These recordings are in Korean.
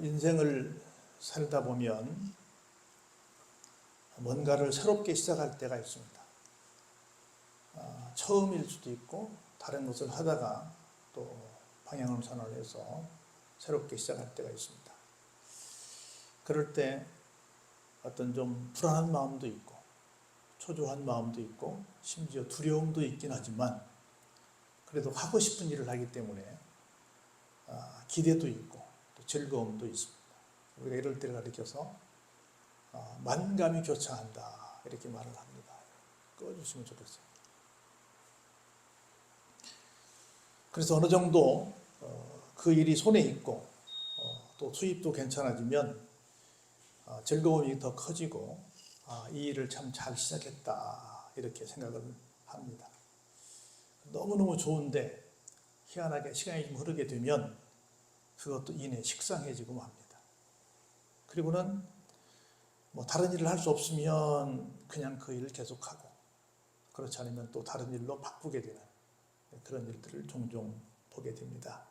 인생을 살다 보면 뭔가를 새롭게 시작할 때가 있습니다. 처음일 수도 있고 다른 것을 하다가 또 방향을 전환해서 새롭게 시작할 때가 있습니다. 그럴 때 어떤 좀 불안한 마음도 있고 초조한 마음도 있고 심지어 두려움도 있긴 하지만 그래도 하고 싶은 일을 하기 때문에 기대도 있고 또 즐거움도 있습니다. 우리가 이럴 때를 가리켜서 만감이 교차한다 이렇게 말을 합니다. 꺼주시면 좋겠어요. 그래서 어느 정도 그 일이 손에 있고 또 수입도 괜찮아지면 즐거움이 더 커지고 이 일을 참 잘 시작했다 이렇게 생각을 합니다. 너무너무 좋은데 희한하게 시간이 좀 흐르게 되면 그것도 이내 식상해지고 맙니다. 그리고는 뭐 다른 일을 할 수 없으면 그냥 그 일을 계속하고 그렇지 않으면 또 다른 일로 바꾸게 되는 그런 일들을 종종 보게 됩니다.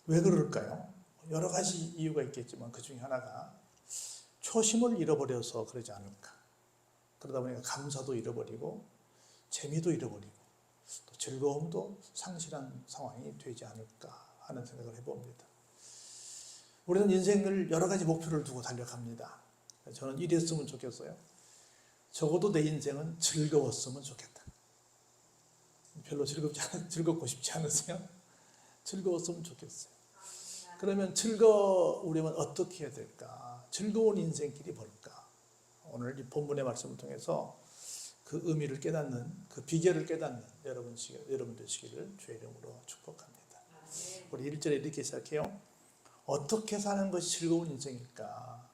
왜 그럴까요? 여러 가지 이유가 있겠지만 그 중에 하나가 초심을 잃어버려서 그러지 않을까. 그러다 보니까 감사도 잃어버리고 재미도 잃어버리고 또 즐거움도 상실한 상황이 되지 않을까 하는 생각을 해봅니다. 우리는 인생을 여러 가지 목표를 두고 달려갑니다. 저는 이랬으면 좋겠어요. 적어도 내 인생은 즐거웠으면 좋겠다. 별로 즐겁고 싶지 않으세요? 즐거웠으면 좋겠어요. 그러면 즐거우려면 어떻게 해야 될까? 즐거운 인생길이 뭘까? 오늘 이 본문의 말씀을 통해서 그 의미를 깨닫는, 그 비결을 깨닫는 여러분 되시기를 주의 이름으로 축복합니다. 우리 1절에 이렇게 시작해요. 어떻게 사는 것이 즐거운 인생일까?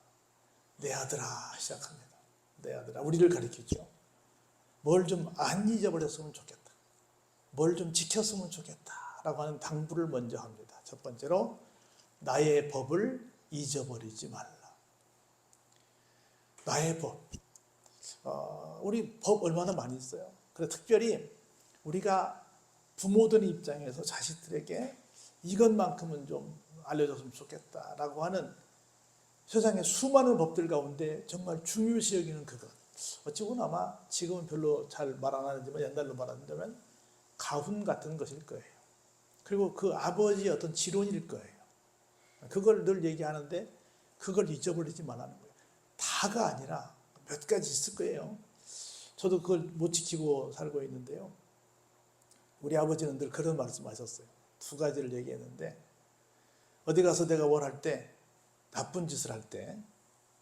내 아들아 시작합니다. 내 아들아, 우리를 가리키죠. 뭘 좀 안 잊어버렸으면 좋겠다. 뭘 좀 지켰으면 좋겠다 라고 하는 당부를 먼저 합니다. 첫 번째로 나의 법을 잊어버리지 말라. 나의 법. 우리 법 얼마나 많이 있어요. 그래서 특별히 우리가 부모들 입장에서 자식들에게 이것만큼은 좀 알려줬으면 좋겠다라고 하는 세상의 수많은 법들 가운데 정말 중요시 여기는 그것. 어찌 보면 아마 지금은 별로 잘 말 안 하지만 옛날로 말한다면 가훈 같은 것일 거예요. 그리고 그 아버지의 어떤 지론일 거예요. 그걸 늘 얘기하는데 그걸 잊어버리지 말라는 거예요. 다가 아니라 몇 가지 있을 거예요. 저도 그걸 못 지키고 살고 있는데요. 우리 아버지는 늘 그런 말씀하셨어요. 두 가지를 얘기했는데 어디 가서 내가 뭘 할 때 나쁜 짓을 할 때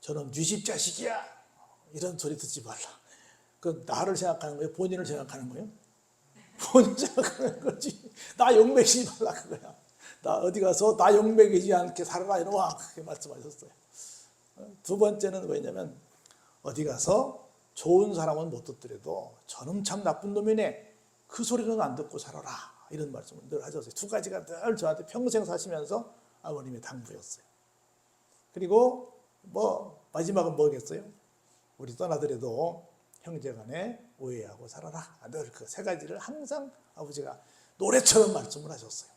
저는 네 집 자식이야 이런 소리 듣지 말라. 그 나를 생각하는 거예요? 본인을 생각하는 거예요? 본인 생각하는 거지. 나 욕먹이지 말라 그거야. 나 어디 가서 나 욕먹이지 않게 살아라 이러와 그렇게 말씀하셨어요. 두 번째는 왜냐면 어디 가서 좋은 사람은 못 듣더라도 저놈 참 나쁜 놈이네 그 소리는 안 듣고 살아라 이런 말씀을 늘 하셨어요. 두 가지가 늘 저한테 평생 사시면서 아버님의 당부였어요. 그리고 마지막은 뭐겠어요? 우리 떠나더라도 형제간에 오해하고 살아라. 늘 그 세 가지를 항상 아버지가 노래처럼 말씀을 하셨어요.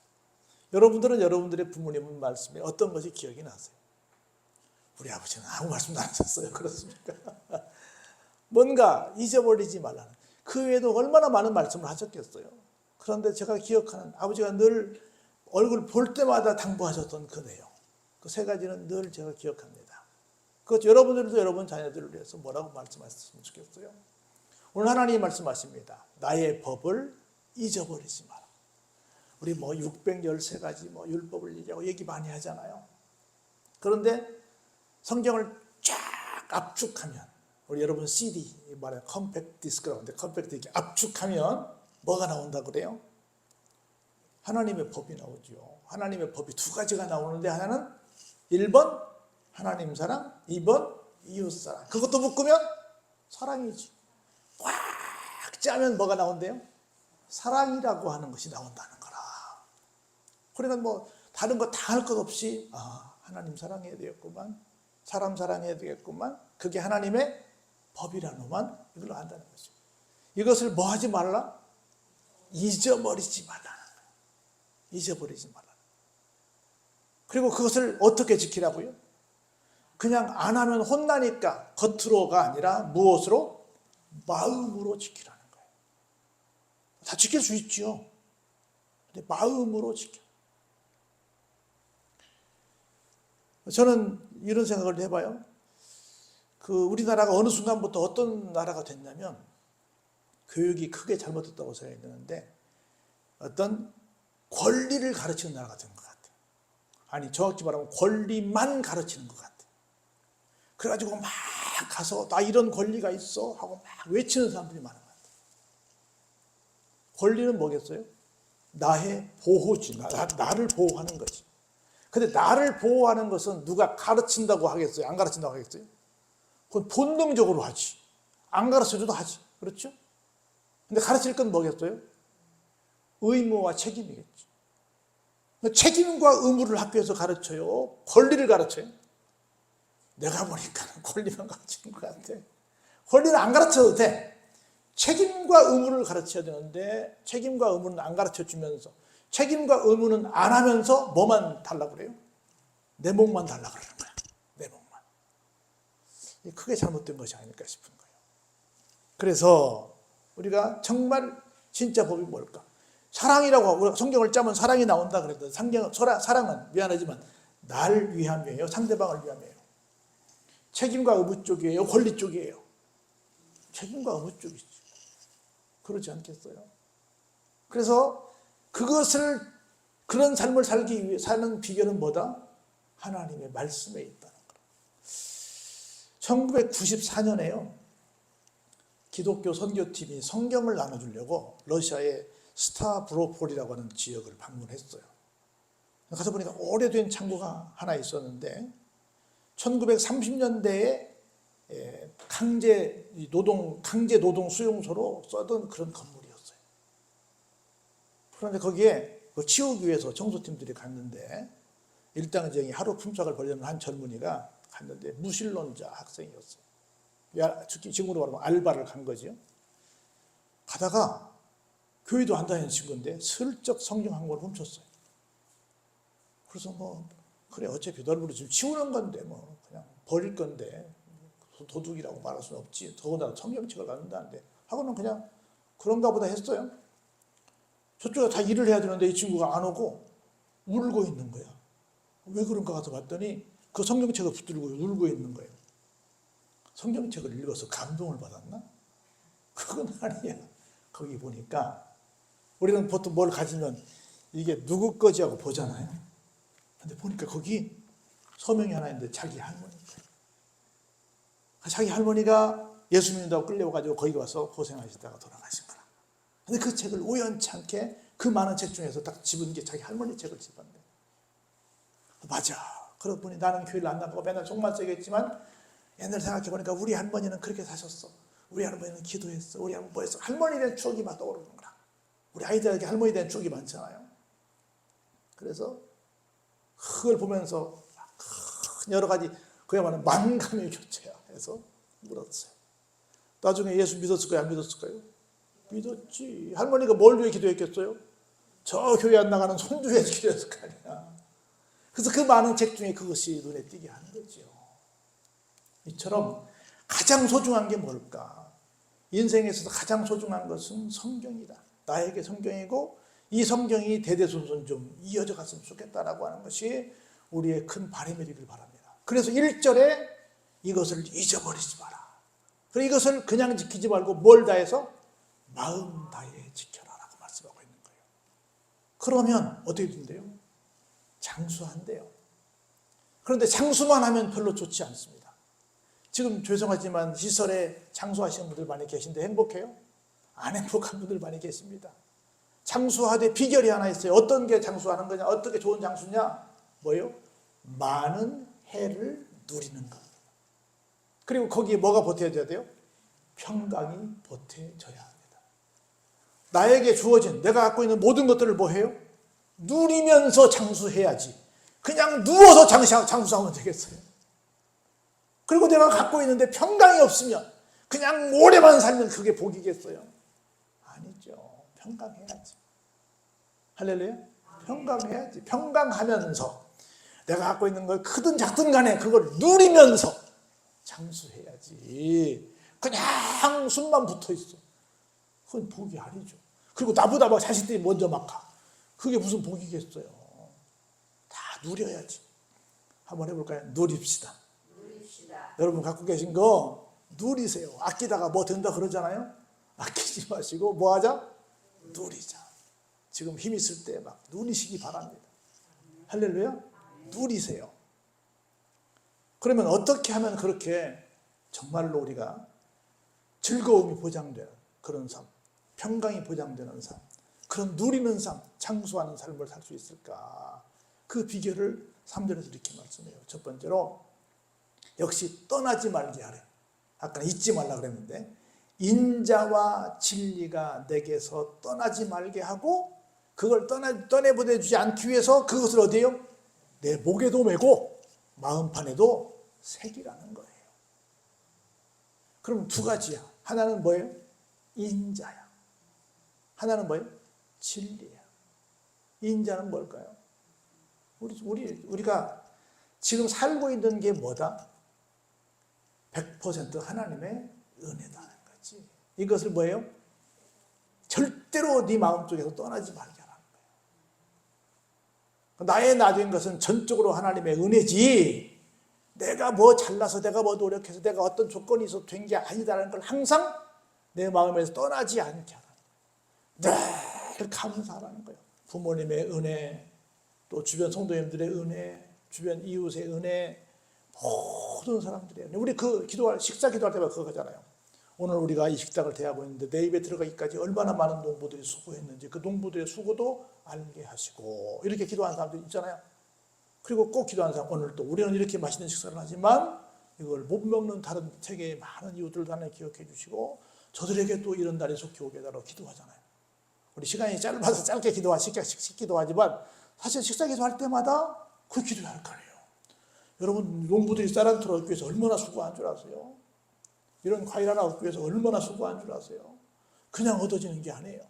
여러분들은 여러분들의 부모님 말씀에 어떤 것이 기억이 나세요? 우리 아버지는 아무 말씀도 안 하셨어요. 그렇습니까? 뭔가 잊어버리지 말라는 그 외에도 얼마나 많은 말씀을 하셨겠어요. 그런데 제가 기억하는 아버지가 늘 얼굴 볼 때마다 당부하셨던 그 내용 그 세 가지는 늘 제가 기억합니다. 그것 여러분들도 여러분 자녀들을 위해서 뭐라고 말씀하셨으면 좋겠어요? 오늘 하나님이 말씀하십니다. 나의 법을 잊어버리지 마라. 우리 613가지 율법을 얘기하고 얘기 많이 하잖아요. 그런데 성경을 쫙 압축하면 우리 여러분 CD 말하는 컴팩트 디스크라고 하는데 컴팩트 이렇게 압축하면 뭐가 나온다 그래요? 하나님의 법이 나오죠. 하나님의 법이 두 가지가 나오는데 하나는 1번 하나님 사랑, 2번 이웃 사랑. 그것도 묶으면 사랑이지. 꽉 짜면 뭐가 나온대요? 사랑이라고 하는 것이 나온다는 거라. 그러니까 다른 거 다 할 것 없이 하나님 사랑해야 되겠구만. 사람 사랑해야 되겠구만. 그게 하나님의 법이라노만 이걸로 한다는 거죠. 이것을 뭐 하지 말라? 잊어버리지 말라는 거예요. 잊어버리지 말라. 그리고 그것을 어떻게 지키라고요? 그냥 안 하면 혼나니까 겉으로가 아니라 무엇으로? 마음으로 지키라는 거예요. 다 지킬 수 있죠. 근데 마음으로 지켜. 저는 이런 생각을 해봐요. 우리나라가 어느 순간부터 어떤 나라가 됐냐면 교육이 크게 잘못됐다고 생각이 드는데 어떤 권리를 가르치는 나라가 된 것 같아요. 아니 정확히 말하면 권리만 가르치는 것 같아요. 그래가지고 막 가서 나 이런 권리가 있어 하고 막 외치는 사람들이 많은 것 같아요. 권리는 뭐겠어요? 나의 보호지. 나를 보호하는 거지. 근데 나를 보호하는 것은 누가 가르친다고 하겠어요? 안 가르친다고 하겠어요? 그건 본능적으로 하지. 안 가르쳐줘도 하지. 그렇죠? 근데 가르칠 건 뭐겠어요? 의무와 책임이겠죠. 책임과 의무를 학교에서 가르쳐요? 권리를 가르쳐요? 내가 보니까 권리만 가르치는 것 같아. 권리는 안 가르쳐도 돼. 책임과 의무를 가르쳐야 되는데 책임과 의무는 안 가르쳐주면서 책임과 의무는 안 하면서 뭐만 달라고 그래요? 내 목만 달라고 그러는 거야. 내 목만. 이게 크게 잘못된 것이 아닐까 싶은 거예요. 그래서 우리가 정말 진짜 법이 뭘까? 사랑이라고 하고 성경을 짜면 사랑이 나온다 그랬는데 사랑은 미안하지만 나를 위함이에요? 상대방을 위함이에요? 책임과 의무 쪽이에요? 권리 쪽이에요? 책임과 의무 쪽이죠. 그렇지 않겠어요? 그래서 그런 삶을 살기 위해 사는 비결은 뭐다? 하나님의 말씀에 있다는 거예요. 1994년에요. 기독교 선교팀이 성경을 나눠주려고 러시아의 스타브로폴이라고 하는 지역을 방문했어요. 가서 보니까 오래된 창고가 하나 있었는데 1930년대에 강제 노동 수용소로 써던 그런 건물이었어요. 그런데 거기에 치우기 위해서 청소팀들이 갔는데 일당쟁이 하루 품삯을 벌려는 한 젊은이가 갔는데 무신론자 학생이었어요. 지금으로 말하면 알바를 간 거죠. 가다가 교회도 안 다니는 친구인데 슬쩍 성경 한 권을 훔쳤어요. 그래서 그래 어차피 넓으로 지금 치우는 건데 그냥 버릴 건데 도둑이라고 말할 수는 없지. 더군다나 성경책을 갖는다는데 하고는 그냥 그런가 보다 했어요. 저쪽에 다 일을 해야 되는데 이 친구가 안 오고 울고 있는 거야. 왜 그런가 가서 봤더니 그 성경책을 붙들고 울고 있는 거예요. 성경책을 읽어서 감동을 받았나? 그건 아니야. 거기 보니까 우리는 보통 뭘 가지면 이게 누구 거지 하고 보잖아요. 근데 보니까 거기 서명이 하나 있는데 자기 할머니 거예요. 자기 할머니가 예수 믿는다고 끌려와가지고 거기 와서 고생하시다가 돌아가신 거라. 근데 그 책을 우연치 않게 그 많은 책 중에서 딱 집은 게 자기 할머니 책을 집었네. 맞아. 그러고 보니 나는 교회를 안 나가고 맨날 종만 쓰겠지만 옛날 생각해보니까 우리 할머니는 그렇게 사셨어. 우리 할머니는 기도했어. 우리 할머니 뭐 했어. 할머니에 대한 추억이 막 떠오르는 거야. 우리 아이들에게 할머니에 대한 추억이 많잖아요. 그래서 그걸 보면서 여러 가지 그야말로 만감의 교체야 해서 물었어요. 나중에 예수 믿었을까요? 안 믿었을까요? 믿었지. 할머니가 뭘 위해 기도했겠어요? 저 교회 안 나가는 손주 위해 기도했을 거 아니야. 그래서 그 많은 책 중에 그것이 눈에 띄게 하는 거죠. 이처럼 가장 소중한 게 뭘까? 인생에서 가장 소중한 것은 성경이다. 나에게 성경이고 이 성경이 대대손손 좀 이어져 갔으면 좋겠다라고 하는 것이 우리의 큰 바람이 되길 바랍니다. 그래서 1절에 이것을 잊어버리지 마라. 그리고 이것을 그냥 지키지 말고 뭘 다해서? 마음 다해 지켜라라고 말씀하고 있는 거예요. 그러면 어떻게 된대요? 장수한대요. 그런데 장수만 하면 별로 좋지 않습니다. 지금 죄송하지만 시설에 장수하시는 분들 많이 계신데 행복해요? 안 행복한 분들 많이 계십니다. 장수하되 비결이 하나 있어요. 어떤 게 장수하는 거냐? 어떻게 좋은 장수냐? 뭐요? 많은 해를 누리는 겁니다. 그리고 거기에 뭐가 보태져야 돼요? 평강이 보태져야 합니다. 나에게 주어진 내가 갖고 있는 모든 것들을 뭐 해요? 누리면서 장수해야지. 그냥 누워서 장수하면 되겠어요. 그리고 내가 갖고 있는데 평강이 없으면 그냥 오래만 살면 그게 복이겠어요? 아니죠. 평강해야지. 할렐루야? 평강해야지. 평강하면서 내가 갖고 있는 걸 크든 작든 간에 그걸 누리면서 장수해야지. 그냥 숨만 붙어 있어. 그건 복이 아니죠. 그리고 나보다 막 자식들이 먼저 막 가. 그게 무슨 복이겠어요. 다 누려야지. 한번 해볼까요? 누립시다. 여러분 갖고 계신 거 누리세요. 아끼다가 뭐 된다 그러잖아요. 아끼지 마시고 뭐 하자? 누리자. 지금 힘 있을 때 막 누리시기 바랍니다. 할렐루야. 누리세요. 그러면 어떻게 하면 그렇게 정말로 우리가 즐거움이 보장되는 그런 삶, 평강이 보장되는 삶, 그런 누리는 삶, 장수하는 삶을 살 수 있을까? 그 비결을 3절에서 이렇게 말씀해요. 첫 번째로 역시 떠나지 말게 하래. 아까 잊지 말라 그랬는데 인자와 진리가 내게서 떠나지 말게 하고 그걸 떠내보내주지 않기 위해서 그것을 어디에요? 내 목에도 메고 마음판에도 새기라는 거예요. 그럼 두 가지야. 하나는 뭐예요? 인자야. 하나는 뭐예요? 진리야. 인자는 뭘까요? 우리가 지금 살고 있는 게 뭐다? 100% 하나님의 은혜다는 거지. 이것을 뭐예요? 절대로 네 마음속에서 떠나지 말게 하라는 거예요. 나의 나된 것은 전적으로 하나님의 은혜지 내가 뭐 잘나서 내가 뭐 노력해서 내가 어떤 조건이 있어서 된 게 아니다라는 걸 항상 내 마음에서 떠나지 않게 하라는 거예요. 늘 감사하라는 거예요. 부모님의 은혜, 또 주변 성도님들의 은혜, 주변 이웃의 은혜, 모든 사람들의 은혜. 우리 그 식사 기도할 때마다 그거 하잖아요. 오늘 우리가 이 식탁을 대하고 있는데 내 입에 들어가기까지 얼마나 많은 농부들이 수고했는지 그 농부들의 수고도 알게 하시고 이렇게 기도하는 사람들 있잖아요. 그리고 꼭 기도하는 사람, 오늘 또 우리는 이렇게 맛있는 식사를 하지만 이걸 못 먹는 다른 세계의 많은 이웃들도 하나님 기억해 주시고 저들에게 또 이런 날이 속히 오게 해달라고 기도하잖아요. 우리 시간이 짧아서 짧게 기도하지만 사실 식사 기도할 때마다 그 기도해야 할 거 아니에요. 여러분 농부들이 쌀 한 톨 얻기 위해서 얼마나 수고한 줄 아세요? 이런 과일 하나 얻기 위해서 얼마나 수고한 줄 아세요? 그냥 얻어지는 게 아니에요.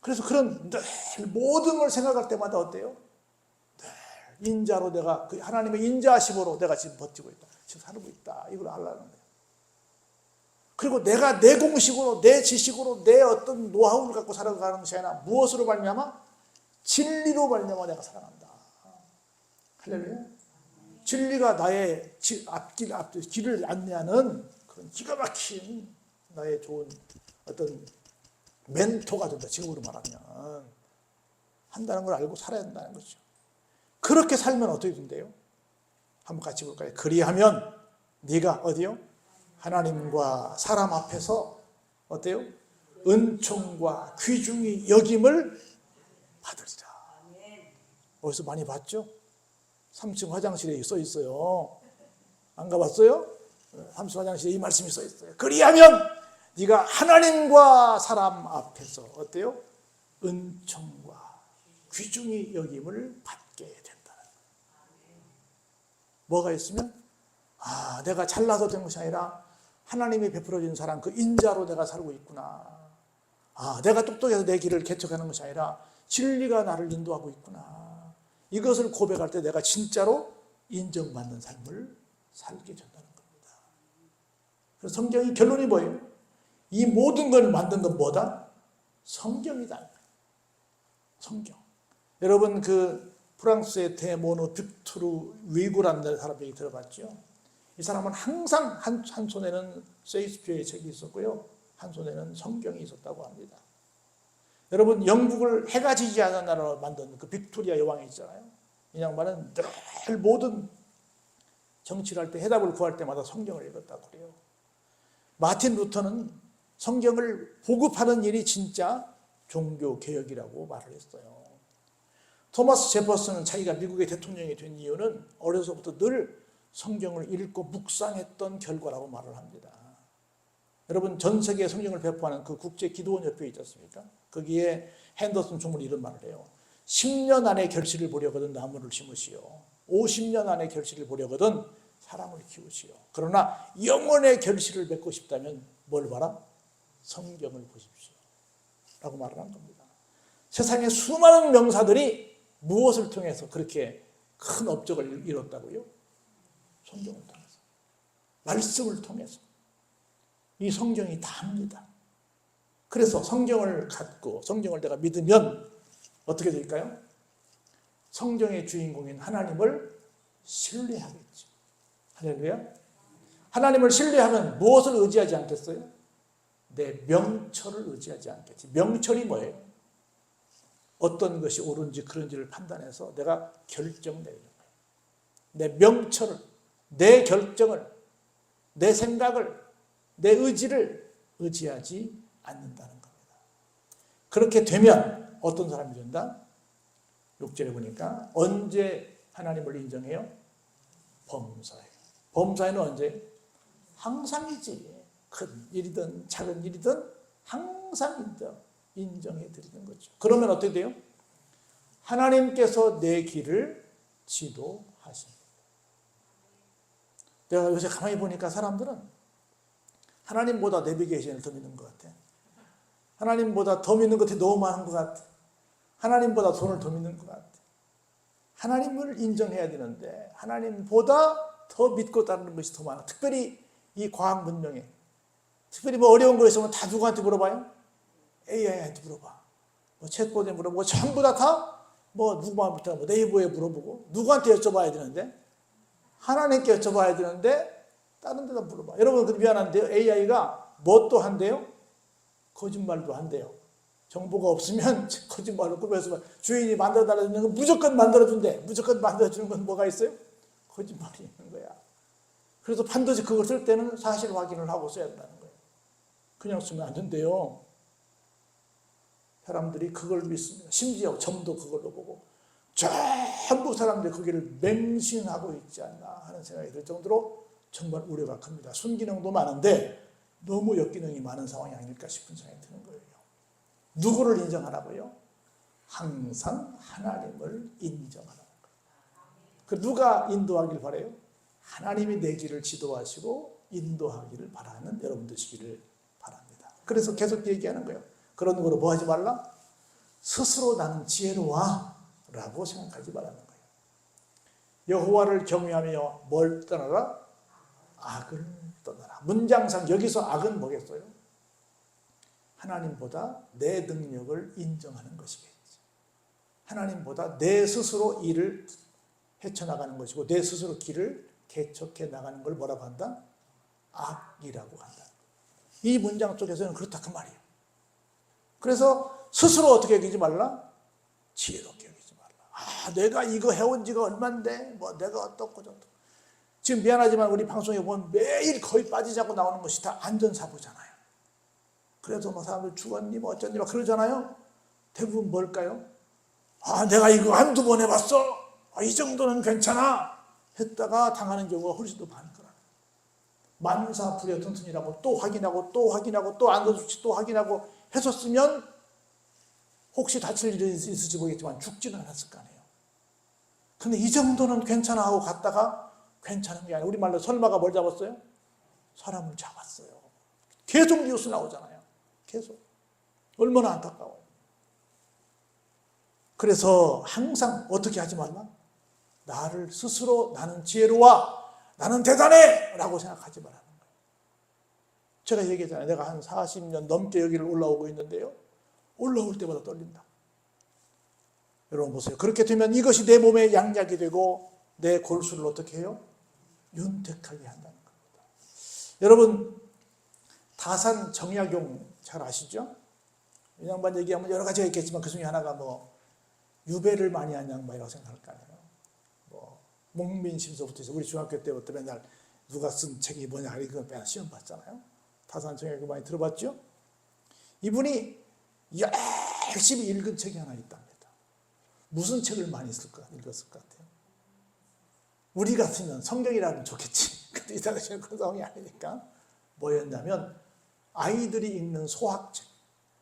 그래서 그런 늘 모든 걸 생각할 때마다 어때요? 늘 인자로 내가 그 하나님의 인자하심으로 내가 지금 버티고 있다. 지금 살고 있다. 이걸 알라는 거예요. 그리고 내가 내 공식으로 내 지식으로 내 어떤 노하우를 갖고 살아가는 것이 아니라 무엇으로 말미암아? 진리로 말미암아 내가 살아간다. 할렐루야. 진리가 나의 길을 안내하는 그런 기가 막힌 나의 좋은 어떤 멘토가 된다. 지금으로 말하면 한다는 걸 알고 살아야 된다는 거죠. 그렇게 살면 어떻게 된대요? 한번 같이 볼까요? 그리하면 네가 어디요? 하나님과 사람 앞에서 어때요? 은총과 귀중히 여김을 받으리라. 어디서 많이 봤죠? 3층 화장실에 써 있어요. 안 가봤어요? 3층 화장실에 이 말씀이 써 있어요. 그리하면 네가 하나님과 사람 앞에서 어때요? 은총과 귀중히 여김을 받게 된다. 뭐가 있으면? 내가 잘나서 된 것이 아니라 하나님이 베풀어준 사랑, 그 인자로 내가 살고 있구나. 내가 똑똑해서 내 길을 개척하는 것이 아니라 진리가 나를 인도하고 있구나. 이것을 고백할 때 내가 진짜로 인정받는 삶을 살게 된다는 겁니다. 그래서 성경의 결론이 뭐예요? 이 모든 걸 만든 건 뭐다? 성경이다. 성경. 여러분 그 프랑스의 데모노 빅투르 위고라는 사람 얘기 들어봤죠? 이 사람은 항상 한 손에는 셰익스피어의 책이 있었고요. 한 손에는 성경이 있었다고 합니다. 여러분 영국을 해가 지지 않은 나라로 만든 그 빅토리아 여왕이 있잖아요. 이 양반은 늘 모든 정치를 할 때 해답을 구할 때마다 성경을 읽었다고 그래요. 마틴 루터는 성경을 보급하는 일이 진짜 종교개혁이라고 말을 했어요. 토마스 제퍼슨은 자기가 미국의 대통령이 된 이유는 어려서부터 늘 성경을 읽고 묵상했던 결과라고 말을 합니다. 여러분 전 세계에 성경을 배포하는 그 국제기도원협회 있지 않습니까? 거기에 핸더슨 총무는 이런 말을 해요. 10년 안에 결실을 보려거든 나무를 심으시오. 50년 안에 결실을 보려거든 사람을 키우시오. 그러나 영원의 결실을 맺고 싶다면 뭘 봐라? 성경을 보십시오. 라고 말을 한 겁니다. 세상에 수많은 명사들이 무엇을 통해서 그렇게 큰 업적을 이뤘다고요? 성경을 통해서, 말씀을 통해서. 이 성경이 다입니다. 그래서 성경을 갖고 성경을 내가 믿으면 어떻게 될까요? 성경의 주인공인 하나님을 신뢰하겠죠. 할렐루야. 하나님을 신뢰하면 무엇을 의지하지 않겠어요? 내 명철을 의지하지 않겠지. 명철이 뭐예요? 어떤 것이 옳은지 그런지를 판단해서 내가 결정 내리는 거예요. 내 명철을, 내 결정을, 내 생각을, 내 의지를 의지하지 않는다는 겁니다. 그렇게 되면 어떤 사람이 된다? 6절에 보니까 언제 하나님을 인정해요? 범사에. 범사에는 언제? 항상이지. 큰 일이든 작은 일이든 항상 인정해 드리는 거죠. 그러면 어떻게 돼요? 하나님께서 내 길을 지도하십니다. 내가 요새 가만히 보니까 사람들은 하나님보다 내비게이션을 더 믿는 것 같아. 하나님보다 더 믿는 것이 너무 많은 것 같아. 하나님보다 돈을 더 믿는 것 같아. 하나님을 인정해야 되는데 하나님보다 더 믿고 따르는 것이 더 많아. 특별히 이 과학 문명에, 특별히 뭐 어려운 거 있으면 다 누구한테 물어봐요? AI한테 물어봐. 뭐 챗봇에 물어보고 전부 다 뭐 누구한테 뭐 네이버에 물어보고 누구한테 여쭤봐야 되는데 하나님께 여쭤봐야 되는데 다른 데다 물어봐. 여러분 미안한데요. AI가 뭣도 한대요? 거짓말도 한대요. 정보가 없으면 거짓말로 꾸며서 주인이 만들어달라는 건 무조건 만들어준대. 무조건 만들어주는 건 뭐가 있어요? 거짓말이 있는 거야. 그래서 반드시 그걸 쓸 때는 사실 확인을 하고 써야 된다는 거예요. 그냥 쓰면 안 된대요. 사람들이 그걸 믿습니다. 심지어 점도 그걸로 보고 전부 사람들이 거기를 맹신하고 있지 않나 하는 생각이 들 정도로 정말 우려가 큽니다. 순기능도 많은데 너무 역기능이 많은 상황이 아닐까 싶은 생각이 드는 거예요. 누구를 인정하라고요? 항상 하나님을 인정하라는 거예요. 그 누가 인도하길 바라요? 하나님이 내 길을 지도하시고 인도하기를 바라는 여러분 되시기를 바랍니다. 그래서 계속 얘기하는 거예요. 그런 거로 뭐 하지 말라? 스스로 나는 지혜로워 라고 생각하지 말라는 거예요. 여호와를 경외하며 뭘 떠나라? 악을 떠나라. 문장상 여기서 악은 뭐겠어요? 하나님보다 내 능력을 인정하는 것이겠지. 하나님보다 내 스스로 일을 헤쳐나가는 것이고 내 스스로 길을 개척해 나가는 걸 뭐라고 한다? 악이라고 한다. 이 문장 속에서는 그렇다 그 말이에요. 그래서 스스로 어떻게 여기지 말라? 지혜롭게 여기지 말라. 아, 내가 이거 해온 지가 얼만데 뭐 내가 어떻고 저떻고. 지금 미안하지만 우리 방송에 보면 매일 거의 빠지지 않고 나오는 것이 다 안전사고잖아요. 그래서 뭐 사람들 죽었니 뭐 어쩌니 막 그러잖아요. 대부분 뭘까요? 아, 내가 이거 한두 번 해봤어. 아, 이 정도는 괜찮아. 했다가 당하는 경우가 훨씬 더 많을 거라. 만사불여등tun이라고 또 확인하고 또 확인하고 또 안전수칙 또 확인하고 했었으면 혹시 다칠 일이 있을지 모르겠지만 죽지는 않았을 거 아니에요. 근데 이 정도는 괜찮아 하고 갔다가 괜찮은 게 아니라 우리말로 설마가 뭘 잡았어요? 사람을 잡았어요. 계속 뉴스 나오잖아요. 계속. 얼마나 안타까워요. 그래서 항상 어떻게 하지 말라? 나를 스스로 나는 지혜로워, 나는 대단해 라고 생각하지 말라는 거예요. 제가 얘기했잖아요. 내가 한 40년 넘게 여기를 올라오고 있는데요. 올라올 때마다 떨린다. 여러분 보세요. 그렇게 되면 이것이 내 몸에 양약이 되고 내 골수를 어떻게 해요? 윤택하게 한다는 겁니다. 여러분 다산 정약용 잘 아시죠? 이 양반 얘기하면 여러 가지가 있겠지만 그 중에 하나가 뭐 유배를 많이 한 양반이라고 생각할 거 아니에요. 뭐 목민심서부터 해서 우리 중학교 때부터 맨날 누가 쓴 책이 뭐냐 이거 맨날 시험 봤잖아요. 다산 정약용 많이 들어봤죠? 이분이 열심히 읽은 책이 하나 있답니다. 무슨 책을 많이 읽었을 것 같아요? 우리 같으면 성경이라면 좋겠지. 근데 이 당시에는 그런 상황이 아니니까 뭐였냐면 아이들이 읽는 소학책,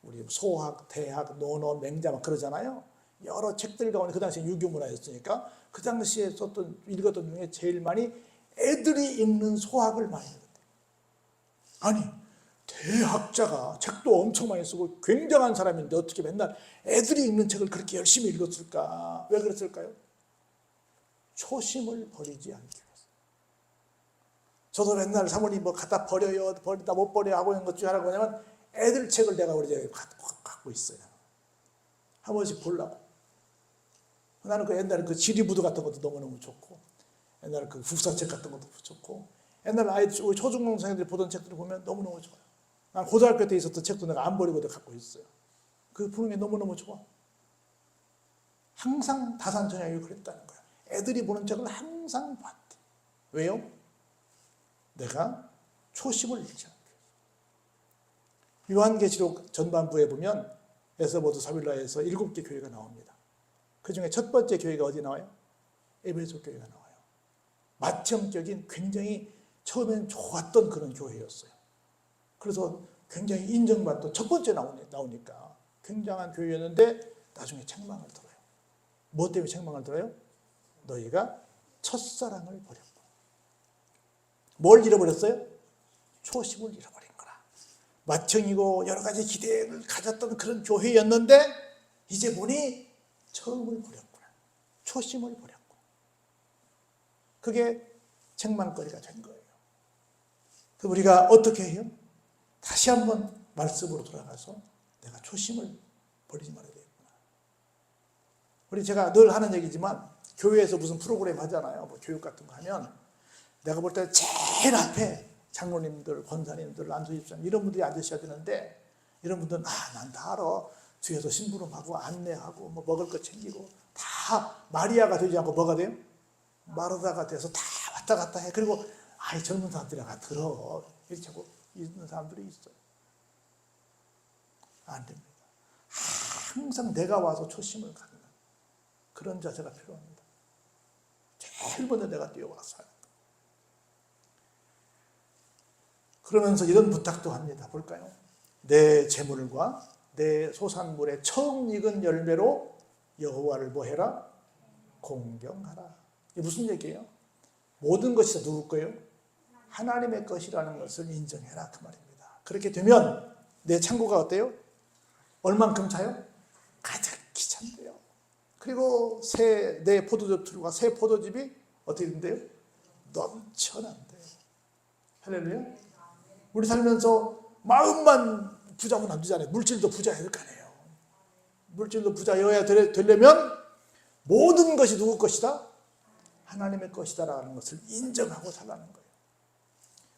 우리 소학, 대학, 논어, 맹자 막 그러잖아요. 여러 책들 가운데 그 당시에 유교문화였으니까 그 당시에 읽었던 중에 제일 많이 애들이 읽는 소학을 많이 읽었대요. 아니 대학자가 책도 엄청 많이 쓰고 굉장한 사람인데 어떻게 맨날 애들이 읽는 책을 그렇게 열심히 읽었을까? 왜 그랬을까요? 초심을 버리지 않기 위해서. 저도 맨날 사모님 뭐 갖다 버려요, 버리다 못 버려 하고 있는 것 중에 하나가 뭐냐면 애들 책을 내가 우리 집에 갖고 있어요. 한 번씩 보려고. 나는 그 옛날에 그 지리부도 같은 것도 너무너무 좋고, 옛날에 그 국사책 같은 것도 좋고, 옛날 아이들, 초중고생들이 보던 책들을 보면 너무너무 좋아요. 난 고등학교 때 있었던 책도 내가 안 버리고 갖고 있어요. 그 보는 게 너무너무 좋아. 항상 다산천야유 그랬다는 거야. 애들이 보는 책을 항상 봤대. 왜요? 내가 초심을 잃지 않게. 요한계시록 전반부에 보면 에스더보드 사빌라에서 7개 교회가 나옵니다. 그 중에 첫 번째 교회가 어디 나와요? 에베소 교회가 나와요. 맏형격인 굉장히 처음엔 좋았던 그런 교회였어요. 그래서 굉장히 인정받던 첫 번째 나오니까 굉장한 교회였는데 나중에 책망을 들어요. 뭐 때문에 책망을 들어요? 너희가 첫사랑을 버렸고. 뭘 잃어버렸어요? 초심을 잃어버린 거라. 맏형이고 여러 가지 기대를 가졌던 그런 교회였는데 이제 보니 처음을 버렸구나. 초심을 버렸고. 그게 책망거리가 된 거예요. 그래서 우리가 어떻게 해요? 다시 한번 말씀으로 돌아가서 내가 초심을 버리지 말아야 되겠구나. 우리 제가 늘 하는 얘기지만 교회에서 무슨 프로그램 하잖아요. 뭐 교육 같은 거 하면 내가 볼 때 제일 앞에 장로님들, 권사님들, 안수집사님 이런 분들이 앉으셔야 되는데 이런 분들은 난 다 알아. 뒤에서 심부름하고 안내하고 뭐 먹을 거 챙기고 다 마리아가 되지 않고 뭐가 돼요? 마르다가 돼서 다 왔다 갔다 해. 그리고 젊은 사람들이 들어. 이렇게 하고 있는 사람들이 있어요. 안 됩니다. 항상 내가 와서 초심을 갖는 그런 자세가 필요합니다. 제일 먼저 내가 뛰어와서 하는 거. 그러면서 이런 부탁도 합니다. 볼까요? 내 재물과 내 소산물의 처음 익은 열매로 여호와를 뭐해라? 공경하라. 이게 무슨 얘기예요? 모든 것이 다 누구 거예요? 하나님의 것이라는 것을 인정해라 그 말입니다. 그렇게 되면 내 창고가 어때요? 얼만큼 차요? 가득히 찬대요. 그리고 내 포도즙들과 새 포도즙이 어떻게 된대요? 넘쳐난대요. 할렐루야. 우리 살면서 마음만 부자면 안 되잖아요. 물질도 부자여야 될 거 아니에요. 물질도 부자여야 되려면 모든 것이 누구 것이다? 하나님의 것이다라는 것을 인정하고 살라는 거예요.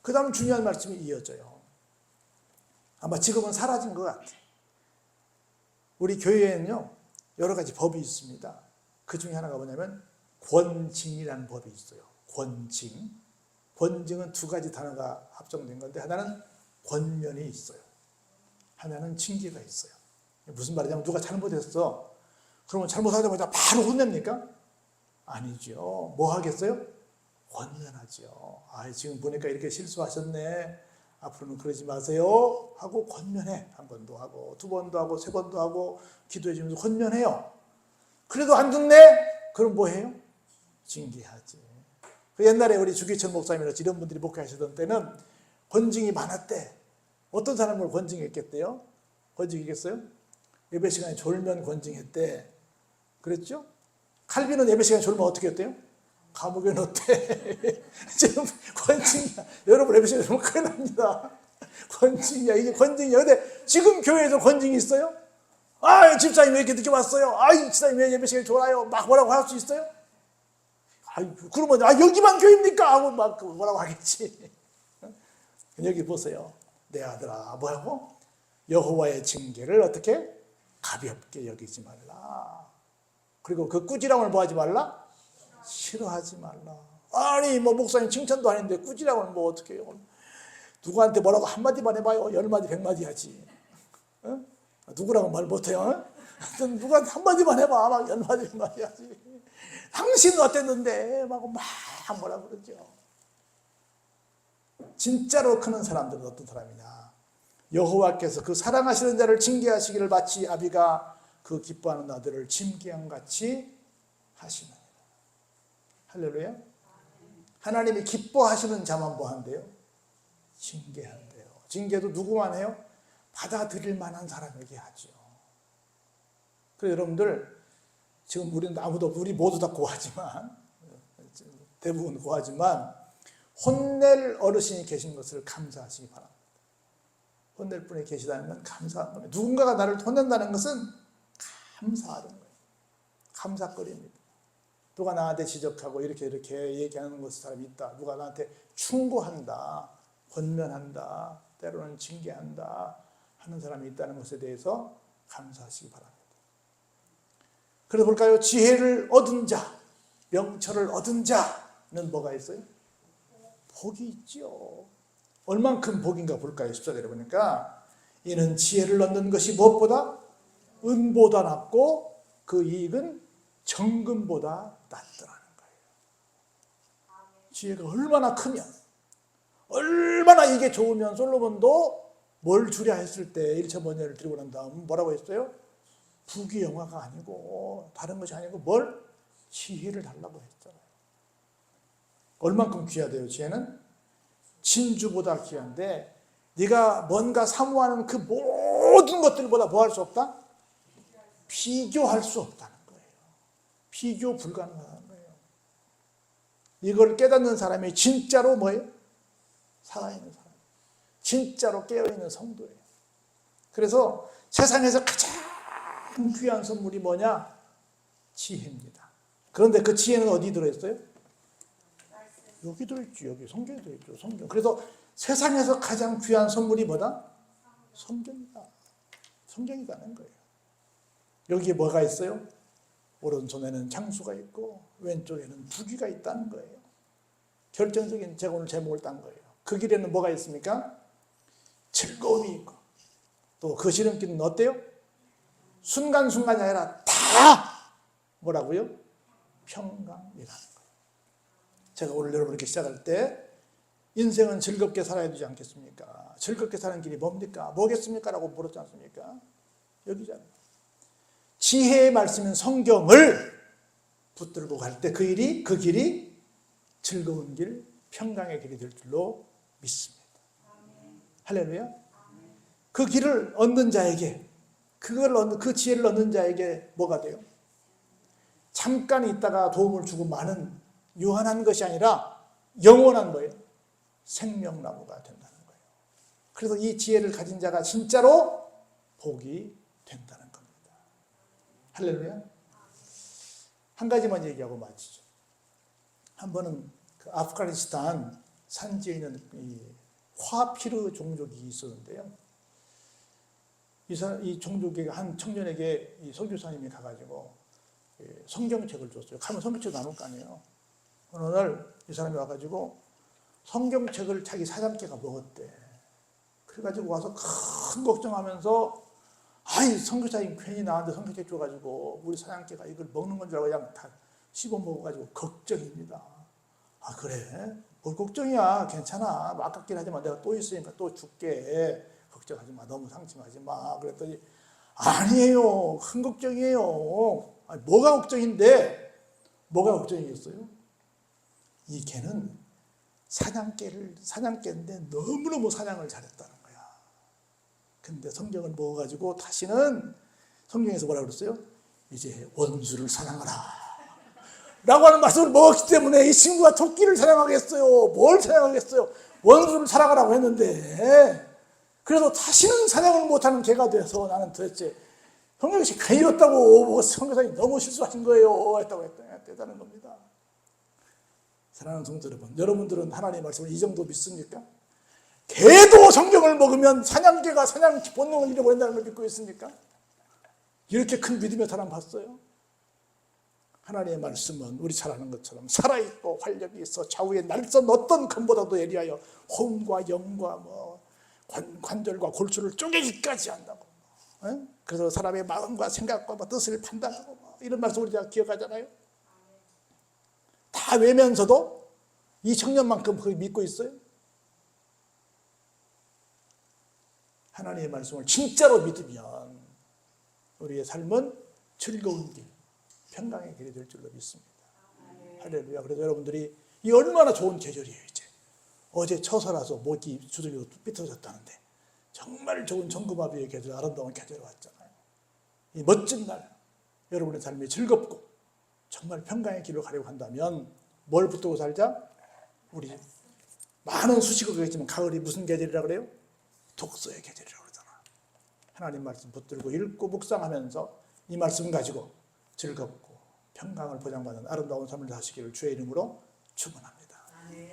그 다음 중요한 말씀이 이어져요. 아마 지금은 사라진 것 같아요. 우리 교회에는요 여러 가지 법이 있습니다. 그 중에 하나가 뭐냐면 권징이라는 법이 있어요. 권징. 권징은 두 가지 단어가 합성된 건데 하나는 권면이 있어요. 하나는 징계가 있어요. 무슨 말이냐면 누가 잘못했어. 그러면 잘못하자마자 바로 혼냅니까? 아니죠. 뭐 하겠어요? 권면하죠. 지금 보니까 이렇게 실수하셨네. 앞으로는 그러지 마세요. 하고 권면해. 한 번도 하고 두 번도 하고 세 번도 하고 기도해 주면서 권면해요. 그래도 안 듣네? 그럼 뭐 해요? 징계하지. 옛날에 우리 주기철 목사님이나 이런 분들이 목회하시던 때는 권징이 많았대. 어떤 사람을 권징했겠대요? 권징했겠어요? 예배 시간에 졸면 권징했대. 그랬죠? 칼빈은 예배 시간에 졸면 어떻게 했대요? 감옥에 넣었대. 지금 권징이야. 여러분 예배 시간에 졸면 큰일 납니다. 권징이야. 이게 권징이야. 근데 지금 교회에서 권징이 있어요? 집사님 왜 이렇게 늦게 왔어요? 집사님 왜 예배 시간에 졸아요? 막 뭐라고 할 수 있어요? 그러면 여기만 교회입니까? 하고 막 뭐라고 하겠지. 여기 보세요. 내 아들아 뭐라고? 여호와의 징계를 어떻게? 가볍게 여기지 말라. 그리고 그 꾸지람을 뭐 하지 말라? 싫어하지 말라. 뭐 목사님 칭찬도 아닌데 꾸지람을 뭐 어떻게 해요? 누구한테 뭐라고 한마디만 해봐요. 10마디 100마디 하지. 누구라고 말 못해요? 누구한테 한마디만 해봐. 막 10마디 100마디 하지. 당신은 어땠는데? 막 뭐라 그러죠. 진짜로 크는 사람들은 어떤 사람이냐? 여호와께서 그 사랑하시는 자를 징계하시기를 마치 아비가 그 기뻐하는 아들을 징계함 같이 하시느니라. 할렐루야. 하나님이 기뻐하시는 자만 뭐 한대요? 징계한대요. 징계도 누구만 해요? 받아들일 만한 사람에게 하죠. 그래서 여러분들 지금 우리 모두 다 고하지만 대부분 고하지만 혼낼 어르신이 계신 것을 감사하시기 바랍니다. 혼낼 분이 계시다는 건 감사한 겁니다. 누군가가 나를 혼낸다는 것은 감사하는 거예요. 감사거리입니다. 누가 나한테 지적하고 이렇게 얘기하는 것을 사람이 있다. 누가 나한테 충고한다, 권면한다, 때로는 징계한다 하는 사람이 있다는 것에 대해서 감사하시기 바랍니다. 그래서 볼까요? 지혜를 얻은 자, 명철을 얻은 자는 뭐가 있어요? 복이 있죠. 얼만큼 복인가 볼까요? 14절에 보니까 이는 지혜를 얻는 것이 무엇보다 은보다 낫고 그 이익은 정금보다 낫더라는 거예요. 지혜가 얼마나 크면, 얼마나 이게 좋으면 솔로몬도 뭘 주랴 했을 때 일처번뇌를 드리고 난 다음 뭐라고 했어요? 부귀영화가 아니고 다른 것이 아니고 뭘? 지혜를 달라고 했잖아요. 얼만큼 귀하대요, 지혜는? 진주보다 귀한데 네가 뭔가 사모하는 그 모든 것들보다 뭐 할 수 없다? 비교할 수 없다는 거예요. 비교 불가능하다는 거예요. 이걸 깨닫는 사람이 진짜로 뭐예요? 살아있는 사람. 진짜로 깨어있는 성도예요. 그래서 세상에서 가장 귀한 선물이 뭐냐? 지혜입니다. 그런데 그 지혜는 어디 들어있어요? 여기 들어있죠. 여기 성경에 들어있죠. 성경. 그래서 세상에서 가장 귀한 선물이 뭐다? 성경이다. 성경이라는 거예요. 여기에 뭐가 있어요? 오른손에는 장수가 있고 왼쪽에는 부귀가 있다는 거예요. 결정적인 제가 오늘 제목을 딴 거예요. 그 길에는 뭐가 있습니까? 즐거움이 있고 또 그 지름길은 어때요? 순간순간이 아니라 다 뭐라고요? 평강이라는 거예요. 제가 오늘 여러분께 시작할 때 인생은 즐겁게 살아야 되지 않겠습니까? 즐겁게 사는 길이 뭡니까? 뭐겠습니까? 라고 물었지 않습니까? 여기잖아요. 지혜의 말씀인 성경을 붙들고 갈 때 그 길이 즐거운 길, 평강의 길이 될 줄로 믿습니다. 할렐루야. 그 길을 얻는 자에게, 그 지혜를 얻는 자에게 뭐가 돼요? 잠깐 있다가 도움을 주고 마는 유한한 것이 아니라 영원한 거예요. 생명나무가 된다는 거예요. 그래서 이 지혜를 가진 자가 진짜로 복이 된다는 겁니다. 할렐루야. 한 가지만 얘기하고 마치죠. 한 번은 그 아프가니스탄 산지에 있는 이 화피르 종족이 있었는데요. 이 종족의 한 청년에게 이 선교사님이 가가지고 성경책을 줬어요. 가면 성경책 나눌 거 아니에요. 어느 날 이 사람이 와가지고 성경책을 자기 사장께가 먹었대. 그래가지고 와서 큰 걱정하면서 아이 선교사님 괜히 나한테 성경책 줘가지고 우리 사장께가 이걸 먹는 건 줄 알고 그냥 다 씹어 먹어가지고 걱정입니다. 아 그래? 뭘 걱정이야. 괜찮아. 아깝긴 하지만 내가 또 있으니까 또 줄게. 걱정하지 마. 너무 상심하지 마. 그랬더니 아니에요. 큰 걱정이에요. 아니, 뭐가 걱정인데? 뭐가 걱정이겠어요? 이 개는 사냥개인데 너무너무 사냥을 잘했다는 거야. 근데 성경을 먹어가지고 다시는 성경에서 뭐라 그랬어요? 이제 원수를 사냥하라. 라고 하는 말씀을 먹었기 때문에 이 친구가 토끼를 사냥하겠어요? 뭘 사냥하겠어요? 원수를 사랑하라고 했는데 그래서 다시는 사냥을 못하는 개가 돼서 나는 도대체 성경이 괜히 읽었다고 성교사님 너무 실수하신 거예요 했다고 했다는 겁니다. 사랑하는 성도 여러분, 여러분들은 하나님의 말씀을 이 정도 믿습니까? 개도 성경을 먹으면 사냥개가 사냥 본능을 잃어버린다는 걸 믿고 있습니까? 이렇게 큰 믿음의 사람 봤어요? 하나님의 말씀은 우리 잘 아는 것처럼 살아있고 활력이 있어 좌우에 날선 어떤 금보다도 예리하여 혼과 영과 관절과 골수를 쪼개기까지 한다고. 그래서 사람의 마음과 생각과 뜻을 판단하고 이런 말씀 우리가 기억하잖아요. 다 외면서도 이 청년만큼 그걸 믿고 있어요? 하나님의 말씀을 진짜로 믿으면 우리의 삶은 즐거운 길, 평강의 길이 될 줄로 믿습니다. 할렐루야. 그래서 여러분들이 이 얼마나 좋은 계절이에요. 이제 어제 처서라서 목이 주둥이로 삐뚤어졌다는데 정말 좋은 정금아비의 계절, 아름다운 계절이 왔잖아요. 이 멋진 날 여러분의 삶이 즐겁고 정말 평강의 길을 가려고 한다면 뭘 붙들고 살자? 우리 많은 수식어가 있지만 가을이 무슨 계절이라 그래요? 독서의 계절이라고 그러잖아. 하나님 말씀 붙들고 읽고 묵상하면서 이 말씀 가지고 즐겁고 평강을 보장받는 아름다운 삶을 사시기를 주의 이름으로 축원합니다.